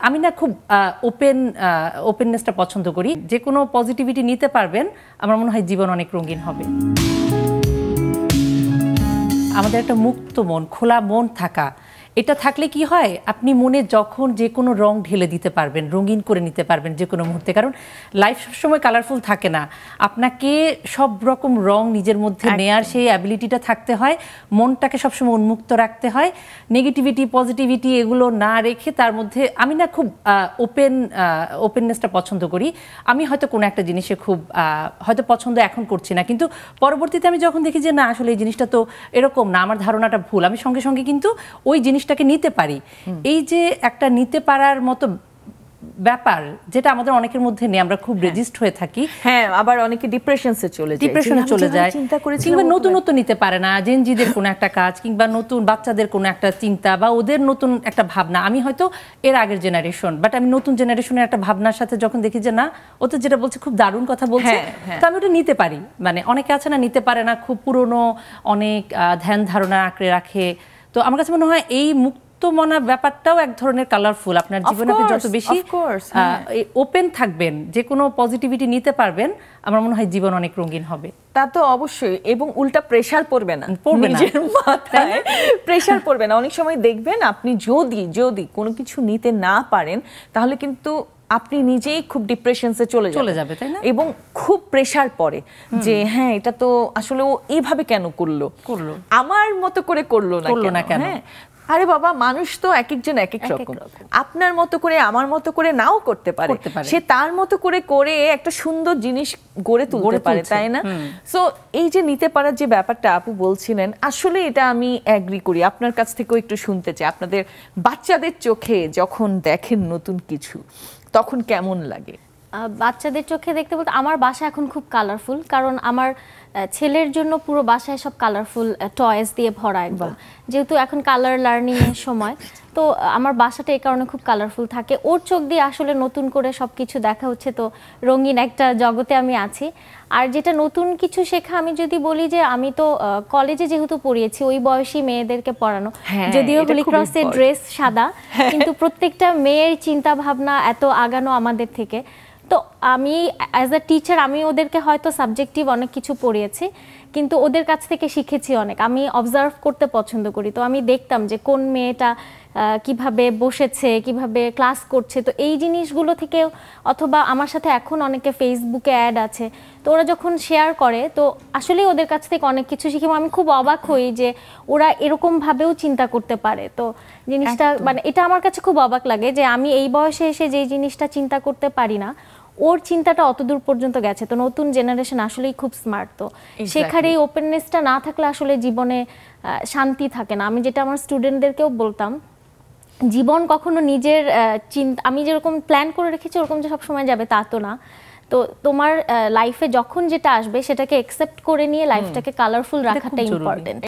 আমি না খুব ওপেননেসটা পছন্দ করি। যে কোনো পজিটিভিটি নিতে পারবেন, আমার মনে হয় জীবন অনেক রঙিন হবে। আমাদের একটা মুক্ত মন, খোলা মন থাকা, এটা থাকলে কি হয়, আপনি মনে যখন যে কোনো রং ঢেলে দিতে পারবেন, রঙিন করে নিতে পারবেন যে কোনো মুহূর্তে। কারণ লাইফ সবসময় কালারফুল থাকে না, আপনাকে সব রকম রং নিজের মধ্যে নেয়ার সেই অ্যাবিলিটিটা থাকতে হয়। মনটাকে সবসময় উন্মুক্ত রাখতে হয়, নেগেটিভিটি পজিটিভিটি এগুলো না রেখে তার মধ্যে। আমি না খুব ওপেননেসটা পছন্দ করি। আমি হয়তো কোনো একটা জিনিসে খুব হয়তো পছন্দ এখন করছি না, কিন্তু পরবর্তীতে আমি যখন দেখি যে না আসলে এই জিনিসটা তো এরকম না, আমার ধারণাটা ভুল, আমি সঙ্গে সঙ্গে কিন্তু ওই জিনিসটাকে নিতে পারি। এই যে একটা নিতে পারার মতো ব্যাপার, যেটা আমাদের অনেকের মধ্যে নেই, আমরা খুব রেজিস্ট হয়ে থাকি। হ্যাঁ, আবার অনেকে ডিপ্রেশনে চলে যায়, কিংবা নতুন নতুন নিতে পারে না, জেনজিদের কোনো একটা কাজ, কিংবা নতুন বাচ্চাদের কোনো একটা চিন্তা বা ওদের নতুন একটা ভাবনা। আমি হয়তো এর আগের জেনারেশন, বাট আমি নতুন জেনারেশনের একটা ভাবনার সাথে যখন দেখি যে না ও তো যেটা বলছে খুব দারুণ কথা বলছে, তো আমি ওটা নিতে পারি। মানে অনেকে আছে না নিতে পারে না, খুব পুরনো অনেক ধ্যান ধারণা আঁকড়ে রাখে। তো আমার কাছে মনে হয় এই মুক্তমনা ব্যাপারটাও এক ধরনের কালারফুল। আপনার জীবনে যত বেশি ওপেন থাকবেন, যে কোনো পজিটিভিটি নিতে পারবেন, আমার মনে হয় জীবন অনেক রঙিন হবে। তা তো অবশ্যই, এবং উল্টা প্রেশার পড়বে না, নিজের মাথায় প্রেশার পড়বে না। অনেক সময় দেখবেন আপনি যদি কোনো কিছু নিতে না পারেন, তাহলে কিন্তু আপনি নিজেই খুব ডিপ্রেশনসে চলে যাবে, তাই না? এবং খুব প্রেশার পড়ে যে হ্যাঁ এটা তো আসলে ও এইভাবে কেন করলো, আমার মতো করে করলো না কেন। হ্যাঁ, আরে বাবা, মানুষ তো এক একজন এক এক রকম। আপনার মতো করে আমার মতো করে নাও করতে পারে, সে তার মতো করে একটা সুন্দর জিনিস গড়ে তুলতে পারে, তাই না? সো এই যে নিতে পারার যে ব্যাপারটা আপু বলছিলেন, আসলে এটা আমি এগ্রি করি। আপনার কাছ থেকেও একটু শুনতে চাই, আপনাদের বাচ্চাদের চোখে যখন দেখেন নতুন কিছু, তখন কেমন লাগে? বাচ্চাদের চোখে দেখতে বলতে আমার বাসা এখন খুব কালারফুল, কারণ আমার ছেলের জন্য পুরো বাসায় সব কালারফুল টয়েস দিয়ে ভরা একদম, যেহেতু এখন কালার লার্নিং এর সময়। তো আমার বাসাটা এই কারণে খুব কালারফুল থাকে। ওর চোখ দিয়ে আসলে নতুন করে সব কিছু দেখা হচ্ছে, তো রঙিন একটা জগতে আমি আছি। আর যেটা নতুন কিছু শেখা, আমি যদি বলি যে আমি তো কলেজে যেহেতু পড়িয়েছি, ওই বয়সী মেয়েদেরকে পড়ানো, যদিও হোলি ক্রসের ড্রেস সাদা, কিন্তু প্রত্যেকটা মেয়ের চিন্তা ভাবনা এত আগানো আমাদের থেকে। তো আমি অ্যাজ আ টিচার আমি ওদেরকে হয়তো সাবজেক্টিভ অনেক কিছু পড়িয়েছি, কিন্তু ওদের কাছ থেকে শিখেছি অনেক। আমি অবজার্ভ করতে পছন্দ করি, তো আমি দেখতাম যে কোন মেয়েটা কিভাবে বসেছে, কিভাবে ক্লাস করছে। তো এই জিনিসগুলো থেকে, অথবা আমার সাথে এখন অনেকে ফেসবুকে অ্যাড আছে, তো ওরা যখন শেয়ার করে, তো আসলে ওদের কাছ থেকে অনেক কিছু শিখি। আমি খুব অবাক হই যে ওরা এরকমভাবেও চিন্তা করতে পারে। তো জিনিসটা মানে এটা আমার কাছে খুব অবাক লাগে যে আমি এই বয়সে এসে যেই জিনিসটা চিন্তা করতে পারি না, ওর চিন্তাটা অতদূর পর্যন্ত গেছে। তো নতুন জেনারেশন আসলেই খুব স্মার্ট। তো শেখার এই ওপেননেসটা না থাকলে আসলে জীবনে শান্তি থাকে না। আমি যেটা আমার স্টুডেন্টদেরকেও বলতাম, জীবন কখনো নিজের আমি যেরকম প্ল্যান করে রেখেছি ওরকম যে সবসময় যাবে তা তো না। তো তোমার লাইফে যখন যেটা আসবে সেটাকে অ্যাকসেপ্ট করে নিয়ে লাইফটাকে কালারফুল রাখাটা ইম্পর্টেন্ট।